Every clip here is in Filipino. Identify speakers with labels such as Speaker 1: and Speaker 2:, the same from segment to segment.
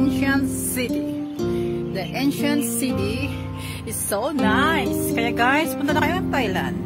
Speaker 1: ancient city. The ancient city is so nice. Kaya guys, punta na kayo ng Thailand.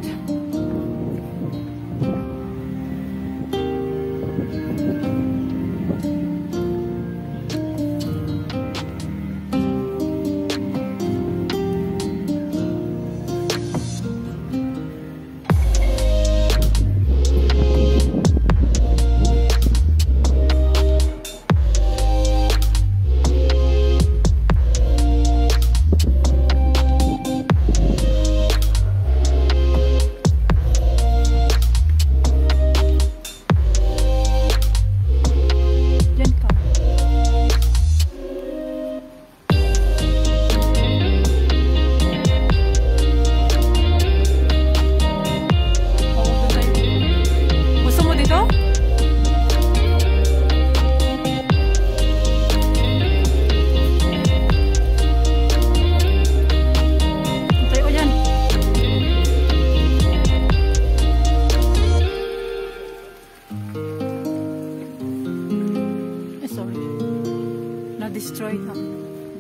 Speaker 1: Na-destroy na.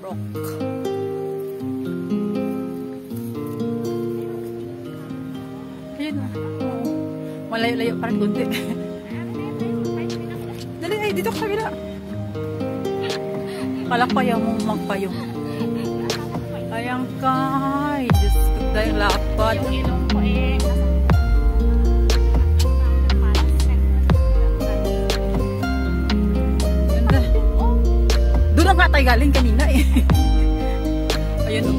Speaker 1: Broke. Ayun na. Malayo-layo parang kunti. Dali ay, dito ka kabila. Kalakpayaw mong magpayong. Ayang kay. Diyos ko dahil lapad.
Speaker 2: Yung ilong ko eh.
Speaker 1: Doon nga tayo galing kanina eh. Ayun o.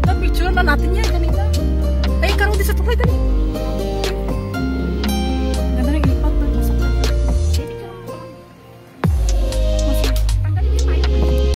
Speaker 1: Na-picture na natin yan kanina. Ay, karoon din sa tukay dali.